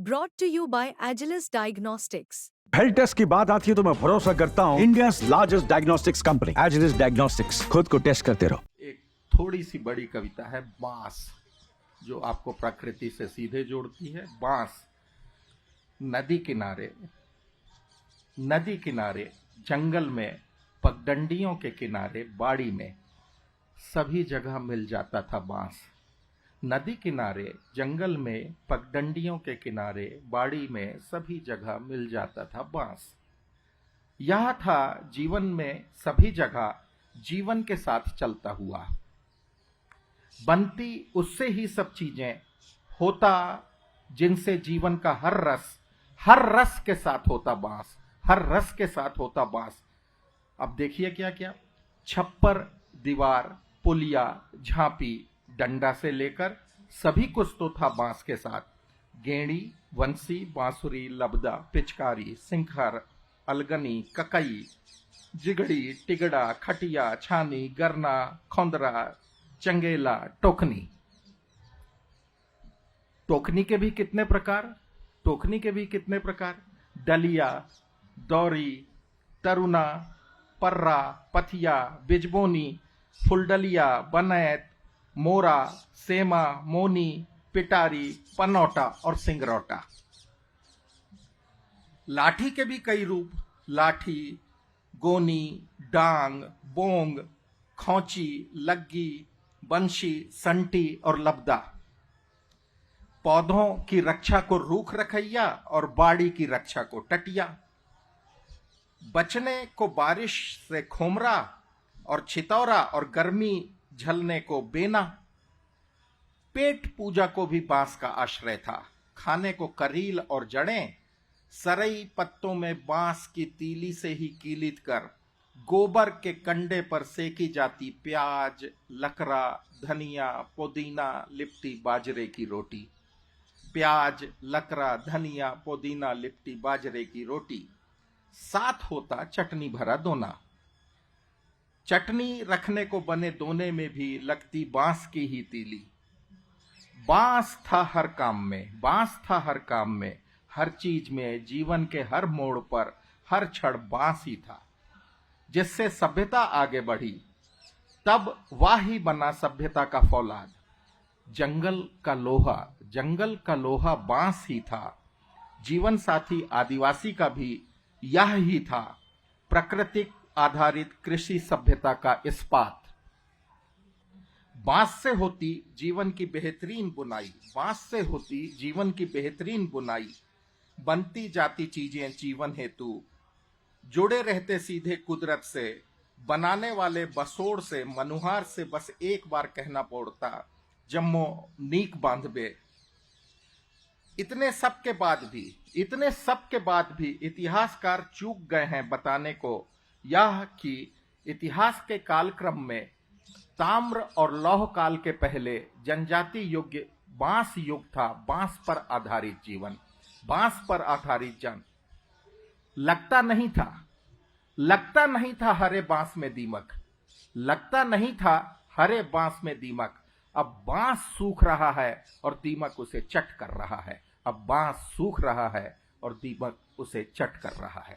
Brought to you by Agilus Diagnostics. Health test की बात आती है तो मैं भरोसा करता हूँ India largest diagnostics company Agilus Diagnostics. खुद को टेस्ट करते रहो। एक थोड़ी सी बड़ी कविता है बांस, जो आपको प्रकृति से सीधे जोड़ती है। बांस नदी किनारे जंगल में, पगडंडियों के किनारे, बाड़ी में, सभी जगह मिल जाता था बांस। नदी किनारे जंगल में, पगडंडियों के किनारे, बाड़ी में, सभी जगह मिल जाता था बांस। यह था जीवन में सभी जगह जीवन के साथ चलता हुआ। बनती उससे ही सब चीजें, होता जिनसे जीवन का हर रस के साथ होता बांस, हर रस के साथ होता बांस। अब देखिए क्या क्या, छप्पर, दीवार, पुलिया, झांपी, डंडा से लेकर सभी कुछ तो था बांस के साथ। गेड़ी, वंशी, बांसुरी, लबदा, पिचकारी, सिंखर, अलगनी, ककई, जिगड़ी, टिगड़ा, खटिया, छानी, गरना, खोंदरा, चंगेला, टोकनी। टोकनी के भी कितने प्रकार, डलिया, दौरी, तरुना, पर्रा, पथिया, बिजबोनी, फुलडलिया, बनैत, मोरा, सेमा, मोनी, पिटारी, पनौटा और सिंगरौटा। लाठी के भी कई रूप, लाठी, गोनी, डांग, बोंग, खौंची, लग्गी, बंशी, संटी और लबदा। पौधों की रक्षा को रूख रखैया और बाड़ी की रक्षा को टटिया। बचने को बारिश से खोमरा और छितौरा और गर्मी झलने को बेना। पेट पूजा को भी बांस का आश्रय था। खाने को करील और जड़ें, सरई पत्तों में बांस की तीली से ही कीलित कर गोबर के कंडे पर सेकी जाती प्याज, लकड़ा, धनिया, पुदीना लिपटी बाजरे की रोटी। प्याज, लकड़ा, धनिया, पुदीना लिपटी बाजरे की रोटी, साथ होता चटनी भरा दोना। चटनी रखने को बने दोने में भी लगती बांस की ही तीली। बांस था हर काम में, हर चीज में, जीवन के हर मोड़ पर, हर क्षण बांस ही था। जिससे सभ्यता आगे बढ़ी, तब वाह ही बना सभ्यता का फौलाद। जंगल का लोहा बांस ही था। जीवन साथी आदिवासी का भी यह ही था। प्राकृतिक आधारित कृषि सभ्यता का इस्पात। बांस से होती जीवन की बेहतरीन बुनाई, बनती जाती चीजें जीवन हेतु, जुड़े रहते सीधे कुदरत से। बनाने वाले बसोड़ से, मनुहार से बस एक बार कहना पड़ता, जम्मो नीक बांधबे। इतने सब के बाद भी इतिहासकार चूक गए हैं बताने को यह कि इतिहास के कालक्रम में ताम्र और लौह काल के पहले जनजाति युग बांस युग था। बांस पर आधारित जीवन, बांस पर आधारित जन। लगता नहीं था हरे बांस में दीमक। अब बांस सूख रहा है और दीमक उसे चट कर रहा है।